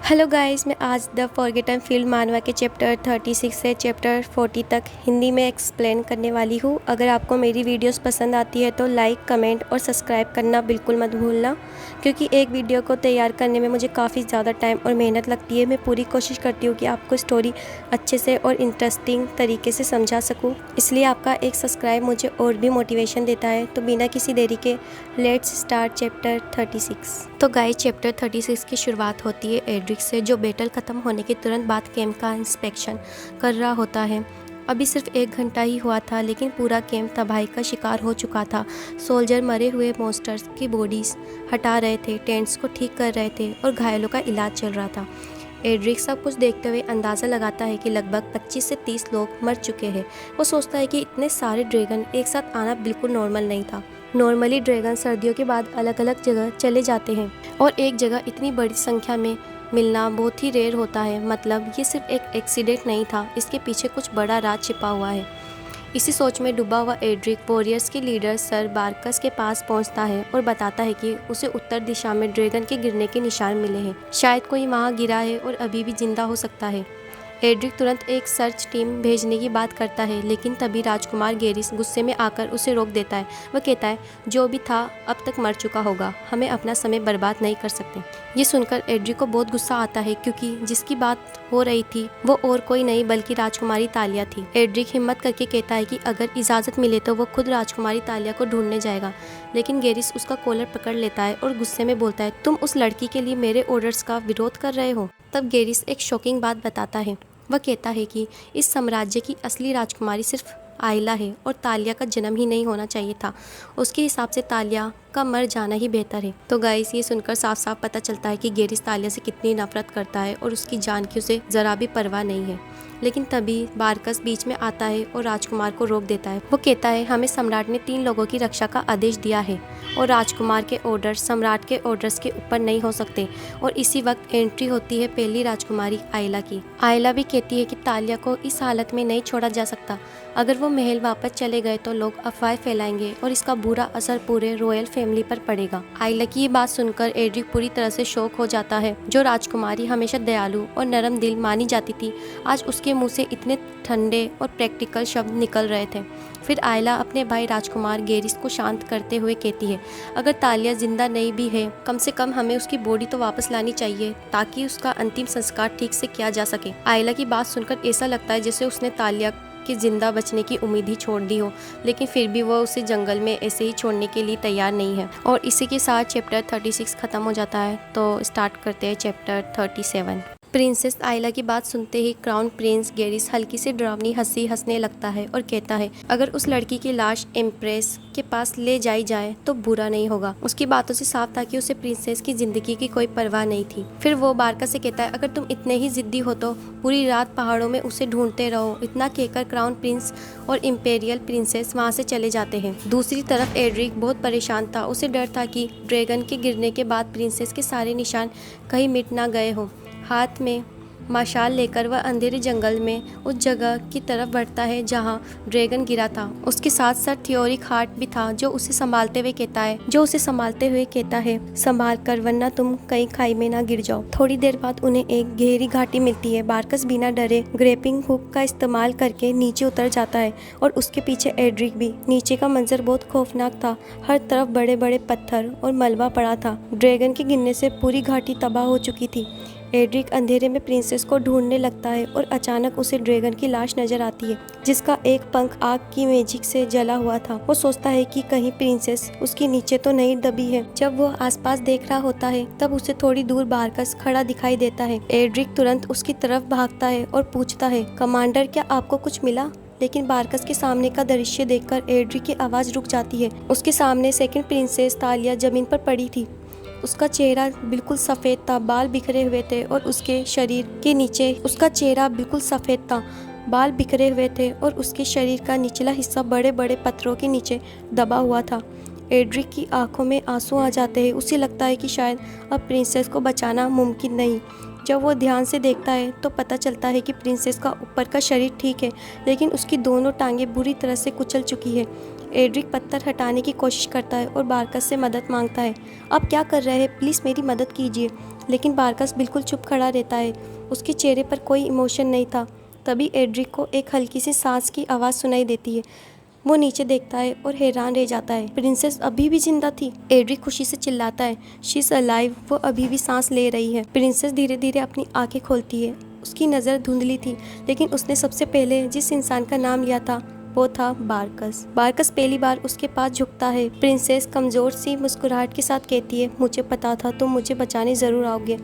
Hello guys, मैं आज the forgotten field मानवा के चैप्टर 36 से चैप्टर 40 तक हिंदी में एक्सप्लेन करने वाली हूँ। अगर आपको मेरी वीडियोस पसंद आती है तो लाइक, कमेंट और सब्सक्राइब करना बिल्कुल मत भूलना, क्योंकि एक वीडियो को तैयार करने में मुझे काफ़ी ज़्यादा टाइम और मेहनत लगती है। मैं पूरी कोशिश करती हूँ कि आपको स्टोरी अच्छे से और इंटरेस्टिंग तरीके से समझा सकूँ, इसलिए आपका एक सब्सक्राइब मुझे और भी मोटिवेशन देता है। तो बिना किसी देरी के लेट्स स्टार्ट चैप्टर 36। तो गाइस, चैप्टर 36 की शुरुआत होती है एड्रिक से, जो बैटल ख़त्म होने के तुरंत बाद कैंप का इंस्पेक्शन कर रहा होता है। अभी सिर्फ 1 घंटा ही हुआ था, लेकिन पूरा कैंप तबाही का शिकार हो चुका था। सोल्जर मरे हुए मॉन्स्टर्स की बॉडीज हटा रहे थे, टेंट्स को ठीक कर रहे थे और घायलों का इलाज चल रहा था। एड्रिक सब कुछ देखते हुए अंदाज़ा लगाता है कि लगभग 25 से 30 लोग मर चुके हैं। वो सोचता है कि इतने सारे ड्रैगन एक साथ आना बिल्कुल नॉर्मल नहीं था। नॉर्मली ड्रैगन सर्दियों के बाद अलग अलग जगह चले जाते हैं और एक जगह इतनी बड़ी संख्या में मिलना बहुत ही रेयर होता है। मतलब ये सिर्फ एक एक्सीडेंट नहीं था, इसके पीछे कुछ बड़ा राज छिपा हुआ है। इसी सोच में डूबा हुआ एड्रिक वॉरियर्स के लीडर सर बार्कस के पास पहुंचता है और बताता है कि उसे उत्तर दिशा में ड्रैगन के गिरने के निशान मिले हैं। शायद कोई वहां गिरा है और अभी भी जिंदा हो सकता है। एड्रिक तुरंत एक सर्च टीम भेजने की बात करता है, लेकिन तभी राजकुमार गेरिस गुस्से में आकर उसे रोक देता है। वह कहता है, जो भी था अब तक मर चुका होगा, हमें अपना समय बर्बाद नहीं कर सकते। ये सुनकर एड्रिक को बहुत गुस्सा आता है, क्योंकि जिसकी बात हो रही थी वो और कोई नहीं बल्कि राजकुमारी तालिया थी। एड्रिक हिम्मत करके कहता है कि अगर इजाज़त मिले तो वो खुद राजकुमारी तालिया को ढूंढने जाएगा, लेकिन गेरिस उसका कॉलर पकड़ लेता है और गुस्से में बोलता है, तुम उस लड़की के लिए मेरे ऑर्डर्स का विरोध कर रहे हो। तब गेरिस एक शॉकिंग बात बताता है। वह कहता है कि इस साम्राज्य की असली राजकुमारी सिर्फ आयला है और तालिया का जन्म ही नहीं होना चाहिए था। उसके हिसाब से तालिया का मर जाना ही बेहतर है। तो गाइस, ये सुनकर साफ साफ पता चलता है कि गेरिस तालिया से कितनी नफरत करता है और उसकी जान की उसे जरा भी परवाह नहीं है। लेकिन तभी बार्कस बीच में आता है और राजकुमार को रोक देता है। वो कहता है, हमें सम्राट ने 3 लोगों की रक्षा का आदेश दिया है और राजकुमार के ऑर्डर सम्राट के ऑर्डर्स के ऊपर नहीं हो सकते। और इसी वक्त एंट्री होती है पहली राजकुमारी आयला की। आयला भी कहती है कि तालिया को इस हालत में नहीं छोड़ा जा सकता। अगर वो महल वापस चले गए तो लोग अफवाह फैलाएंगे और इसका बुरा असर पूरे रॉयल फैमिली पर पड़ेगा। आयला की ये बात सुनकर एड्रिक पूरी तरह से शॉक हो जाता है। जो राजकुमारी हमेशा दयालु और नरम दिल मानी जाती थी, आज उसके मुंह से इतने ठंडे और प्रैक्टिकल शब्द निकल रहे थे। फिर आयला अपने भाई राजकुमार गेरिस को शांत करते हुए कहती है, अगर तालिया जिंदा नहीं भी है, कम से कम हमें उसकी बॉडी तो वापस लानी चाहिए ताकि उसका अंतिम संस्कार ठीक से किया जा सके। आयला की बात सुनकर ऐसा लगता है जैसे उसने तालिया कि जिंदा बचने की उम्मीद ही छोड़ दी हो, लेकिन फिर भी वह उसे जंगल में ऐसे ही छोड़ने के लिए तैयार नहीं है। और इसी के साथ चैप्टर 36 खत्म हो जाता है। तो स्टार्ट करते हैं चैप्टर 37। प्रिंसेस आयला की बात सुनते ही क्राउन प्रिंस गेरिस हल्की सी डरावनी हंसी हंसने लगता है और कहता है, अगर उस लड़की की लाश एम्प्रेस के पास ले जाई जाए तो बुरा नहीं होगा। उसकी बातों से साफ था कि उसे प्रिंसेस की जिंदगी की कोई परवाह नहीं थी। फिर वो बार्कस से कहता है, अगर तुम इतने ही जिद्दी हो तो पूरी रात पहाड़ों में उसे ढूंढते रहो। इतना कहकर क्राउन प्रिंस और इम्पेरियल प्रिंसेस वहाँ से चले जाते हैं। दूसरी तरफ एड्रिक बहुत परेशान था। उसे डर था कि ड्रैगन के गिरने के बाद प्रिंसेस के सारे निशान कहीं मिट ना गए हों। हाथ में मशाल लेकर वह अंधेरे जंगल में उस जगह की तरफ बढ़ता है जहां ड्रैगन गिरा था। उसके साथ साथ थियोरिक हार्ट भी था, जो उसे संभालते हुए कहता है, संभाल कर, वरना तुम कहीं खाई में ना गिर जाओ। थोड़ी देर बाद उन्हें एक गहरी घाटी मिलती है। बार्कस बिना डरे ग्रेपिंग हुक का इस्तेमाल करके नीचे उतर जाता है और उसके पीछे एड्रिक भी। नीचे का मंजर बहुत खौफनाक था। हर तरफ बड़े बड़े पत्थर और मलबा पड़ा था। ड्रैगन के गिरने से पूरी घाटी तबाह हो चुकी थी। एड्रिक अंधेरे में प्रिंसेस को ढूंढने लगता है और अचानक उसे ड्रैगन की लाश नजर आती है, जिसका एक पंख आग की मैजिक से जला हुआ था। वो सोचता है कि कहीं प्रिंसेस उसके नीचे तो नहीं दबी है। जब वो आसपास देख रहा होता है तब उसे थोड़ी दूर बार्कस खड़ा दिखाई देता है। एड्रिक तुरंत उसकी तरफ भागता है और पूछता है, कमांडर, क्या आपको कुछ मिला? लेकिन बार्कस के सामने का दृश्य देखकर एड्रिक की आवाज रुक जाती है। उसके सामने सेकंड प्रिंसेस तालिया जमीन पर पड़ी थी। उसका चेहरा बिल्कुल सफ़ेद था, बाल बिखरे हुए थे और उसके शरीर के नीचे बाल बिखरे हुए थे और उसके शरीर का निचला हिस्सा बड़े बड़े पत्थरों के नीचे दबा हुआ था। एड्रिक की आंखों में आंसू आ जाते हैं। उसे लगता है कि शायद अब प्रिंसेस को बचाना मुमकिन नहीं। जब वो ध्यान से देखता है तो पता चलता है कि प्रिंसेस का ऊपर का शरीर ठीक है, लेकिन उसकी दोनों टांगें बुरी तरह से कुचल चुकी है। एड्रिक पत्थर हटाने की कोशिश करता है और बारकस से मदद मांगता है। आप क्या कर रहे हैं? प्लीज़ मेरी मदद कीजिए। लेकिन बारकस बिल्कुल चुप खड़ा रहता है। उसके चेहरे पर कोई इमोशन नहीं था। तभी एड्रिक को एक हल्की सी सांस की आवाज़ सुनाई देती है। वो नीचे देखता है और हैरान रह जाता है। प्रिंसेस अभी भी जिंदा थी। एड्रिक खुशी से चिल्लाता है, शी इज अलाइव। वो अभी भी सांस ले रही है। प्रिंसेस धीरे धीरे अपनी आंखें खोलती है। उसकी नज़र धुंधली थी, लेकिन उसने सबसे पहले जिस इंसान का नाम लिया था वो था बारकस। बारकस पहली बार उसके पास झुकता है। प्रिंसेस कमज़ोर सी मुस्कुराहट के साथ कहती है, मुझे पता था तुम मुझे बचाने ज़रूर आओगे।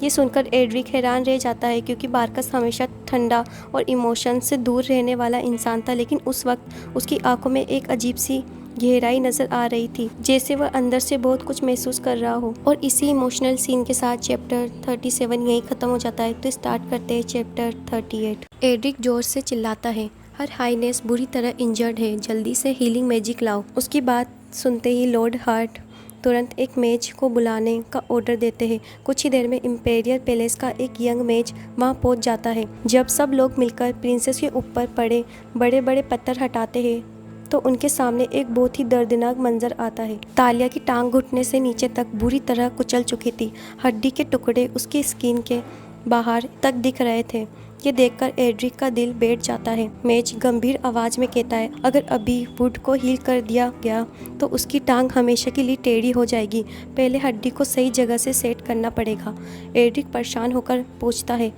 ये सुनकर एड्रिक हैरान रह जाता है, क्योंकि बारकस हमेशा ठंडा और इमोशन से दूर रहने वाला इंसान था। लेकिन उस वक्त उसकी आंखों में एक अजीब सी गहराई नज़र आ रही थी, जैसे वह अंदर से बहुत कुछ महसूस कर रहा हो। और इसी इमोशनल सीन के साथ चैप्टर 37 यहीं ख़त्म हो जाता है। तो स्टार्ट करते हैं चैप्टर 38। एड्रिक जोर से चिल्लाता है, हर हाईनेस बुरी तरह इंजर्ड है, जल्दी से हीलिंग मैजिक लाओ। उसकी बात सुनते ही लॉर्ड हार्ट तुरंत एक मेज को बुलाने का ऑर्डर देते हैं। कुछ ही देर में इम्पेरियल पैलेस का एक यंग मेज वहां पहुंच जाता है। जब सब लोग मिलकर प्रिंसेस के ऊपर पड़े बड़े बड़े पत्थर हटाते हैं तो उनके सामने एक बहुत ही दर्दनाक मंजर आता है। तालिया की टांग घुटने से नीचे तक बुरी तरह कुचल चुकी थी। हड्डी के टुकड़े उसकी स्किन के बाहर तक दिख रहे थे। ये देखकर एड्रिक का दिल बैठ जाता है। मेज गंभीर आवाज में कहता है, अगर अभी वुड को हील कर दिया गया तो उसकी टांग हमेशा के लिए टेढ़ी हो जाएगी। पहले हड्डी को सही जगह से सेट करना पड़ेगा। एड्रिक परेशान होकर पूछता है,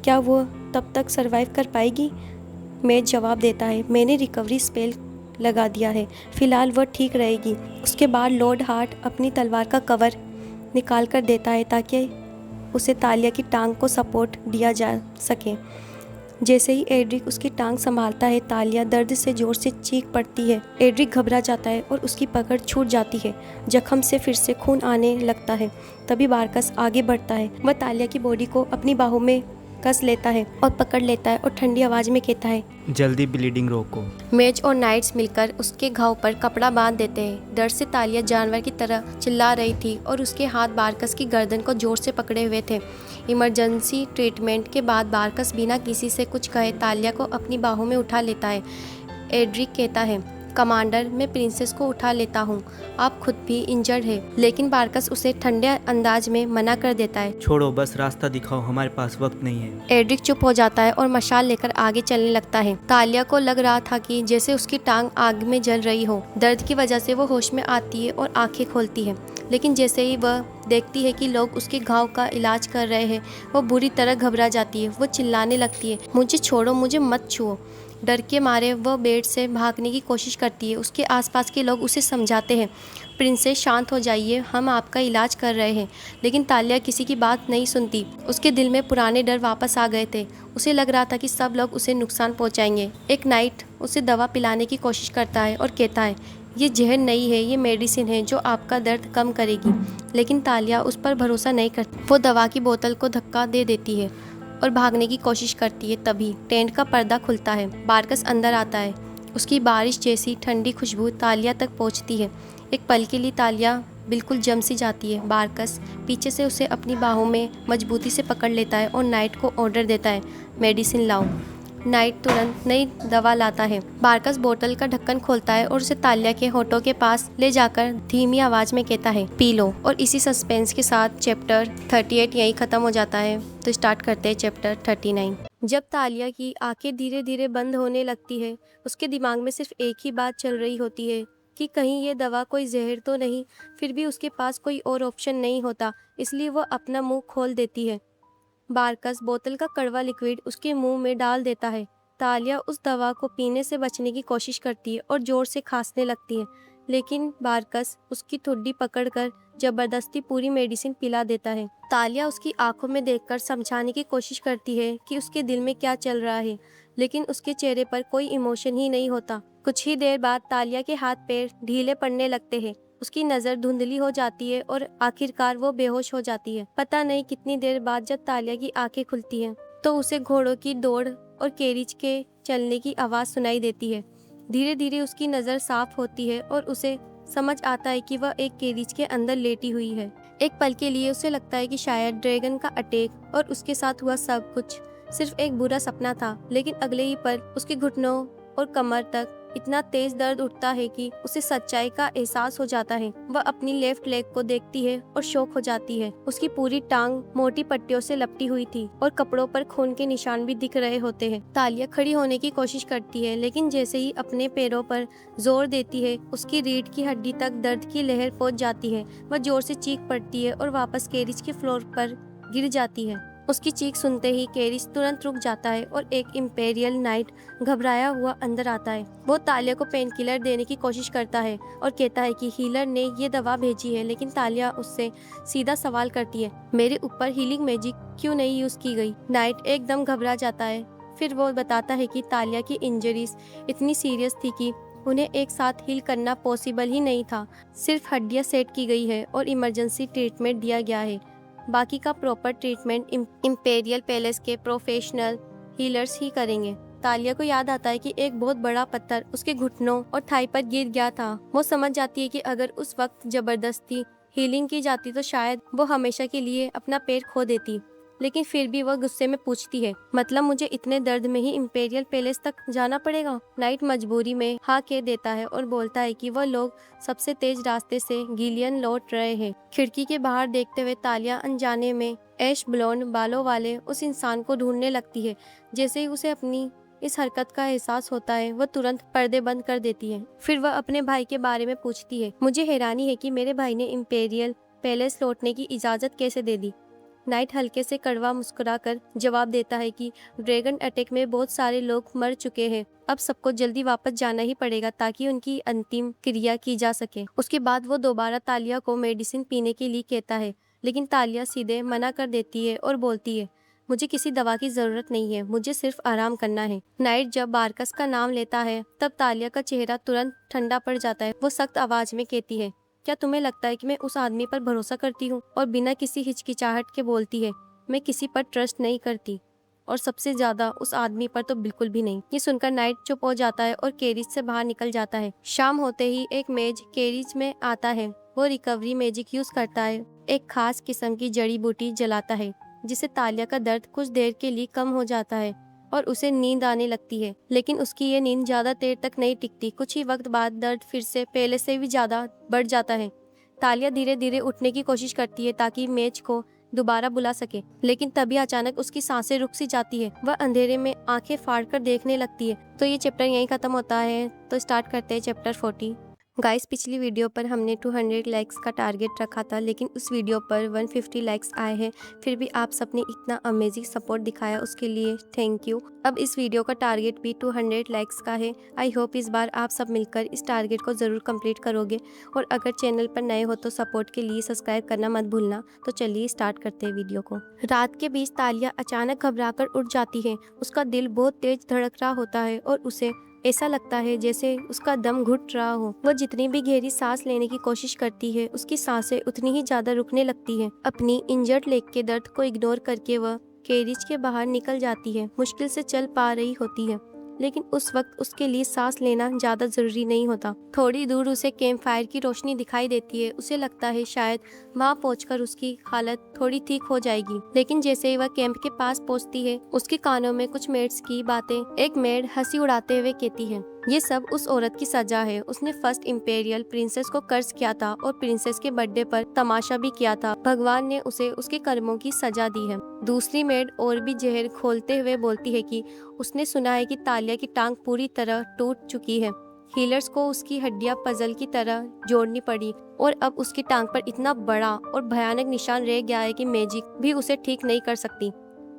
क्या वो तब तक सरवाइव कर पाएगी? मेज जवाब देता है, मैंने रिकवरी स्पेल लगा दिया है, फिलहाल वह ठीक रहेगी। उसके बाद लॉर्ड हार्ट अपनी तलवार का कवर निकाल कर देता है ताकि उसे तालिया की टांग को सपोर्ट दिया जा सके। जैसे ही एड्रिक उसकी टांग संभालता है, तालिया दर्द से जोर से चीख पड़ती है। एड्रिक घबरा जाता है और उसकी पकड़ छूट जाती है। जख्म से फिर से खून आने लगता है। तभी बारकस आगे बढ़ता है। वह तालिया की बॉडी को अपनी बाहों में कस लेता है और पकड़ लेता है और ठंडी आवाज में कहता है, जल्दी ब्लीडिंग रोको। मेज और नाइट्स मिलकर उसके घाव पर कपड़ा बांध देते हैं। डर से तालिया जानवर की तरह चिल्ला रही थी और उसके हाथ बारकस की गर्दन को जोर से पकड़े हुए थे। इमरजेंसी ट्रीटमेंट के बाद बारकस बिना किसी से कुछ कहे तालिया को अपनी बाहों में उठा लेता है। एड्रिक कहता है, कमांडर, मैं प्रिंसेस को उठा लेता हूँ, आप खुद भी इंजर्ड है। लेकिन बारकस उसे ठंडे अंदाज में मना कर देता है। छोड़ो, बस रास्ता दिखाओ, हमारे पास वक्त नहीं है। एड्रिक चुप हो जाता है और मशाल लेकर आगे चलने लगता है। तालिया को लग रहा था कि जैसे उसकी टांग आग में जल रही हो। दर्द की वजह से वो होश में आती है और आंखें खोलती है। लेकिन जैसे ही वह देखती है कि लोग उसके घाव का इलाज कर रहे हैं, वो बुरी तरह घबरा जाती है। वो चिल्लाने लगती है, मुझे छोड़ो, मुझे मत छुओ। डर के मारे वह बेड से भागने की कोशिश करती है। उसके आसपास के लोग उसे समझाते हैं, प्रिंसेस शांत हो जाइए, हम आपका इलाज कर रहे हैं। लेकिन तालिया किसी की बात नहीं सुनती। उसके दिल में पुराने डर वापस आ गए थे। उसे लग रहा था कि सब लोग उसे नुकसान पहुंचाएंगे। एक नाइट उसे दवा पिलाने की कोशिश करता है और कहता है, ये जहर नहीं है, ये मेडिसिन है जो आपका दर्द कम करेगी। लेकिन तालिया उस पर भरोसा नहीं करती। वो दवा की बोतल को धक्का दे देती है और भागने की कोशिश करती है। तभी टेंट का पर्दा खुलता है। बारकस अंदर आता है। उसकी बारिश जैसी ठंडी खुशबू तालिया तक पहुंचती है। एक पल के लिए तालिया बिल्कुल जम सी जाती है। बारकस पीछे से उसे अपनी बाहों में मजबूती से पकड़ लेता है और नाइट को ऑर्डर देता है, मेडिसिन लाओ। नाइट तुरंत नई दवा लाता है। बारकस बोतल का ढक्कन खोलता है और उसे तालिया के होठों के पास ले जाकर धीमी आवाज में कहता है, पी लो। और इसी सस्पेंस के साथ चैप्टर 38 यहीं खत्म हो जाता है। तो स्टार्ट करते हैं चैप्टर 39। जब तालिया की आंखें धीरे धीरे बंद होने लगती है, उसके दिमाग में सिर्फ एक ही बात चल रही होती है कि कहीं ये दवा कोई जहर तो नहीं। फिर भी उसके पास कोई और ऑप्शन नहीं होता, इसलिए वह अपना मुंह खोल देती है। बारकस बोतल का कड़वा लिक्विड उसके मुंह में डाल देता है। तालिया उस दवा को पीने से बचने की कोशिश करती है और जोर से खांसने लगती है। लेकिन बारकस उसकी ठुड्डी पकड़कर जबरदस्ती पूरी मेडिसिन पिला देता है। तालिया उसकी आंखों में देखकर समझाने की कोशिश करती है कि उसके दिल में क्या चल रहा है, लेकिन उसके चेहरे पर कोई इमोशन ही नहीं होता। कुछ ही देर बाद तालिया के हाथ पैर ढीले पड़ने लगते हैं। उसकी नज़र धुंधली हो जाती है और आखिरकार वो बेहोश हो जाती है। पता नहीं कितनी देर बाद जब तालिया की आंखें खुलती हैं तो उसे घोड़ों की दौड़ और कैरिज के चलने की आवाज़ सुनाई देती है। धीरे धीरे उसकी नज़र साफ होती है और उसे समझ आता है कि वह एक केरिज के अंदर लेटी हुई है। एक पल के लिए उसे लगता है कि शायद ड्रैगन का अटैक और उसके साथ हुआ सब कुछ सिर्फ एक बुरा सपना था, लेकिन अगले ही पल उसके घुटनों और कमर तक इतना तेज दर्द उठता है कि उसे सच्चाई का एहसास हो जाता है। वह अपनी लेफ्ट लेग को देखती है और शॉक हो जाती है। उसकी पूरी टांग मोटी पट्टियों से लपटी हुई थी और कपड़ों पर खून के निशान भी दिख रहे होते हैं। तालिया खड़ी होने की कोशिश करती है, लेकिन जैसे ही अपने पैरों पर जोर देती है, उसकी रीढ़ की हड्डी तक दर्द की लहर पहुंच जाती है। वह जोर से चीख पड़ती है और वापस कैरिज के फ्लोर पर गिर जाती है। उसकी चीख सुनते ही कैरिज तुरंत रुक जाता है और एक इंपेरियल नाइट घबराया हुआ अंदर आता है। वो तालिया को पेन किलर देने की कोशिश करता है और कहता है कि हीलर ने ये दवा भेजी है, लेकिन तालिया उससे सीधा सवाल करती है, मेरे ऊपर हीलिंग मैजिक क्यों नहीं यूज की गई? नाइट एकदम घबरा जाता है। फिर वो बताता है कि तालिया की इंजरीज इतनी सीरियस थी कि उन्हें एक साथ हील करना पॉसिबल ही नहीं था। सिर्फ हड्डियां सेट की गई है और इमरजेंसी ट्रीटमेंट दिया गया है। बाकी का प्रॉपर ट्रीटमेंट इंपेरियल पैलेस के प्रोफेशनल हीलर्स ही करेंगे। तालिया को याद आता है कि एक बहुत बड़ा पत्थर उसके घुटनों और थाई पर गिर गया था। वो समझ जाती है कि अगर उस वक्त जबरदस्ती हीलिंग की जाती तो शायद वो हमेशा के लिए अपना पैर खो देती। लेकिन फिर भी वह गुस्से में पूछती है, मतलब मुझे इतने दर्द में ही इंपेरियल पैलेस तक जाना पड़ेगा? नाइट मजबूरी में हाँ कह देता है और बोलता है कि वह लोग सबसे तेज रास्ते से गिलियन लौट रहे हैं। खिड़की के बाहर देखते हुए तालिया अनजाने में ऐश ब्लॉन्ड बालों वाले उस इंसान को ढूंढने लगती है। जैसे ही उसे अपनी इस हरकत का एहसास होता है, वह तुरंत पर्दे बंद कर देती है। फिर वह अपने भाई के बारे में पूछती है, मुझे हैरानी है कि मेरे भाई ने इंपेरियल पैलेस लौटने की इजाजत कैसे दे दी? नाइट हल्के से कड़वा मुस्कुराकर जवाब देता है कि ड्रैगन अटैक में बहुत सारे लोग मर चुके हैं, अब सबको जल्दी वापस जाना ही पड़ेगा ताकि उनकी अंतिम क्रिया की जा सके। उसके बाद वो दोबारा तालिया को मेडिसिन पीने के लिए कहता है, लेकिन तालिया सीधे मना कर देती है और बोलती है, मुझे किसी दवा की जरूरत नहीं है, मुझे सिर्फ आराम करना है। नाइट जब बारकस का नाम लेता है तब तालिया का चेहरा तुरंत ठंडा पड़ जाता है। वो सख्त आवाज में कहती है, क्या तुम्हें लगता है कि मैं उस आदमी पर भरोसा करती हूँ? और बिना किसी हिचकिचाहट के बोलती है, मैं किसी पर ट्रस्ट नहीं करती, और सबसे ज्यादा उस आदमी पर तो बिल्कुल भी नहीं। ये सुनकर नाइट चुप हो जाता है और कैरिज से बाहर निकल जाता है। शाम होते ही एक मेज कैरिज में आता है। वो रिकवरी मैजिक यूज करता है, एक खास किस्म की जड़ी बूटी जलाता है, जिससे तालिया का दर्द कुछ देर के लिए कम हो जाता है और उसे नींद आने लगती है। लेकिन उसकी ये नींद ज्यादा देर तक नहीं टिकती। कुछ ही वक्त बाद दर्द फिर से पहले से भी ज्यादा बढ़ जाता है। तालिया धीरे धीरे उठने की कोशिश करती है ताकि मेज को दोबारा बुला सके, लेकिन तभी अचानक उसकी सांसें रुक सी जाती है। वह अंधेरे में आंखें फाड़कर देखने लगती है। तो ये चैप्टर यहीं खत्म होता है। तो स्टार्ट करते हैं चैप्टर 40। गाइस, पिछली वीडियो पर हमने 200 लाइक्स का टारगेट रखा था, लेकिन उस वीडियो पर 150 लाइक्स आए हैं। फिर भी आप सबने इतना अमेजिंग सपोर्ट दिखाया, उसके लिए थैंक यू। अब इस वीडियो का टारगेट भी 200 लाइक्स का है। आई होप इस बार आप सब मिलकर इस टारगेट को ज़रूर कंप्लीट करोगे। और अगर चैनल पर नए हो तो सपोर्ट के लिए सब्सक्राइब करना मत भूलना। तो चलिए स्टार्ट करते हैं वीडियो को। रात के बीच तालिया अचानक घबराकर उठ जाती है। उसका दिल बहुत तेज धड़क रहा होता है और उसे ऐसा लगता है जैसे उसका दम घुट रहा हो। वह जितनी भी गहरी सांस लेने की कोशिश करती है, उसकी सांसें उतनी ही ज्यादा रुकने लगती है। अपनी इंजर्ड लेग के दर्द को इग्नोर करके वह कैरिज के बाहर निकल जाती है। मुश्किल से चल पा रही होती है, लेकिन उस वक्त उसके लिए सांस लेना ज्यादा जरूरी नहीं होता। थोड़ी दूर उसे कैंप फायर की रोशनी दिखाई देती है। उसे लगता है शायद वहां पहुंचकर उसकी हालत थोड़ी ठीक हो जाएगी, लेकिन जैसे ही वह कैंप के पास पहुंचती है, उसके कानों में कुछ मेड्स की बातें। एक मेड हंसी उड़ाते हुए कहती है, ये सब उस औरत की सजा है। उसने फर्स्ट इंपेरियल प्रिंसेस को कर्ज किया था और प्रिंसेस के बर्थडे पर तमाशा भी किया था। भगवान ने उसे उसके कर्मों की सजा दी है। दूसरी मेड और भी जहर खोलते हुए बोलती है कि उसने सुना है कि तालिया की टांग पूरी तरह टूट चुकी है। हीलर्स को उसकी हड्डियां पजल की तरह जोड़नी पड़ी और अब उसकी टांग पर इतना बड़ा और भयानक निशान रह गया है कि मैजिक भी उसे ठीक नहीं कर सकती।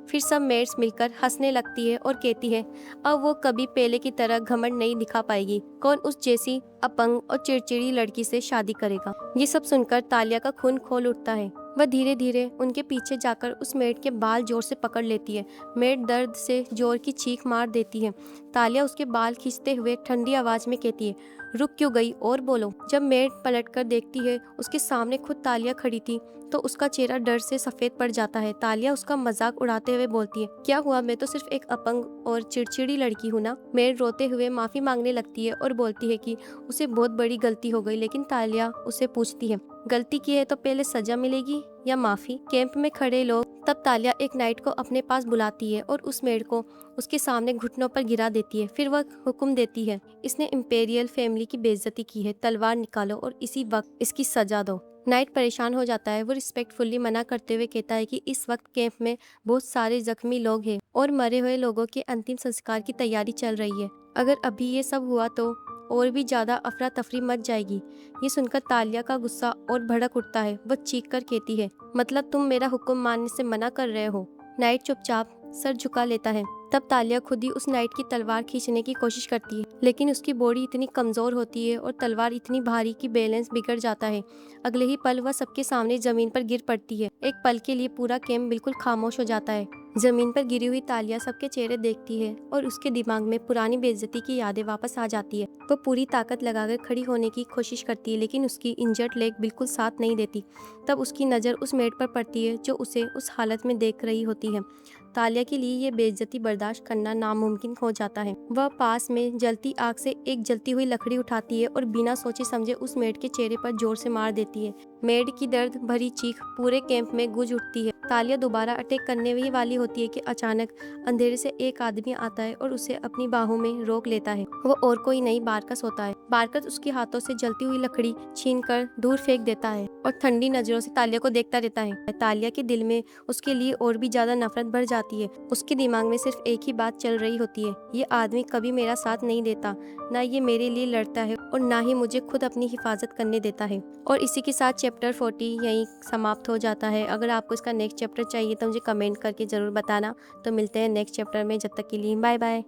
फिर सब मेड्स मिलकर हंसने लगती है और कहती है, अब वो कभी पहले की तरह घमंड नहीं दिखा पाएगी। कौन उस जैसी अपंग और चिड़चिड़ी लड़की से शादी करेगा? ये सब सुनकर तालिया का खून खोल उठता है। वह धीरे धीरे उनके पीछे जाकर उस मेड के बाल जोर से पकड़ लेती है। मेड दर्द से जोर की चीख मार देती है। तालिया उसके बाल खींचते हुए ठंडी आवाज में कहती है, रुक क्यों गई, और बोलो। जब मेड पलटकर देखती है, उसके सामने खुद तालिया खड़ी थी, तो उसका चेहरा डर से सफेद पड़ जाता है। तालिया उसका मजाक उड़ाते हुए बोलती है, क्या हुआ, मैं तो सिर्फ एक अपंग और चिड़चिड़ी लड़की हूँ ना। मेड रोते हुए माफी मांगने लगती है और बोलती है कि उसे बहुत बड़ी गलती हो गई, लेकिन तालिया उसे पूछती है, गलती की है तो पहले सजा मिलेगी या माफी। कैंप में खड़े लोग तब तालिया एक नाइट को अपने पास बुलाती है और उस मेड को उसके सामने घुटनों पर गिरा देती है। फिर वह हुक्म देती है, इसने इंपेरियल फैमिली की बेइज्जती की है, तलवार निकालो और इसी वक्त इसकी सजा दो। नाइट परेशान हो जाता है। वो रिस्पेक्टफुली मना करते हुए कहता है कि इस वक्त कैंप में बहुत सारे जख्मी लोग हैं और मरे हुए लोगों के अंतिम संस्कार की तैयारी चल रही है। अगर अभी ये सब हुआ तो और भी ज्यादा अफरा तफरी मच जाएगी। ये सुनकर तालिया का गुस्सा और भड़क उठता है। वह चीख कर कहती है, मतलब तुम मेरा हुक्म मानने से मना कर रहे हो। नाइट चुपचाप सर झुका लेता है। तब तालिया खुद ही उस नाइट की तलवार खींचने की कोशिश करती है, लेकिन उसकी बॉडी इतनी कमजोर होती है और तलवार इतनी भारी कि बैलेंस बिगड़ जाता है। अगले ही पल वह सबके सामने जमीन पर गिर पड़ती है। एक पल के लिए पूरा कैंप बिल्कुल खामोश हो जाता है। जमीन पर गिरी हुई तालिया सबके चेहरे देखती है और उसके दिमाग में पुरानी बेइज्जती की यादें वापस आ जाती है। वो पूरी ताकत लगाकर खड़ी होने की कोशिश करती है, लेकिन उसकी इंजर्ड लेग बिल्कुल साथ नहीं देती। तब उसकी नज़र उस मेड पर पड़ती है जो उसे उस हालत में देख रही होती है। तालिया के लिए ये बेइज्जती बर्दाश्त करना नामुमकिन हो जाता है। वह पास में जलती आग से एक जलती हुई लकड़ी उठाती है और बिना सोचे समझे उस मेड के चेहरे पर जोर से मार देती है। मेड की दर्द भरी चीख पूरे कैंप में गूंज उठती है। तालिया दोबारा अटैक करने ही वाली होती है कि अचानक अंधेरे से एक आदमी आता है और उसे अपनी बाहों में रोक लेता है। वो और कोई नहीं, बारकस होता है। बारकस उसके हाथों से जलती हुई लकड़ी छीनकर दूर फेंक देता है और ठंडी नजरों से तालिया को देखता रहता है। तालिया के दिल में उसके लिए और भी ज्यादा नफरत बढ़ जाती है। उसके दिमाग में सिर्फ एक ही बात चल रही होती है, ये आदमी कभी मेरा साथ नहीं देता, ना ये मेरे लिए लड़ता है और ना ही मुझे खुद अपनी हिफाजत करने देता है। और इसी के साथ चैप्टर 40 यहीं समाप्त हो जाता है। अगर आपको इसका नेक्स्ट चैप्टर चाहिए तो मुझे कमेंट करके ज़रूर बताना। तो मिलते हैं नेक्स्ट चैप्टर में, जब तक के लिए बाय बाय।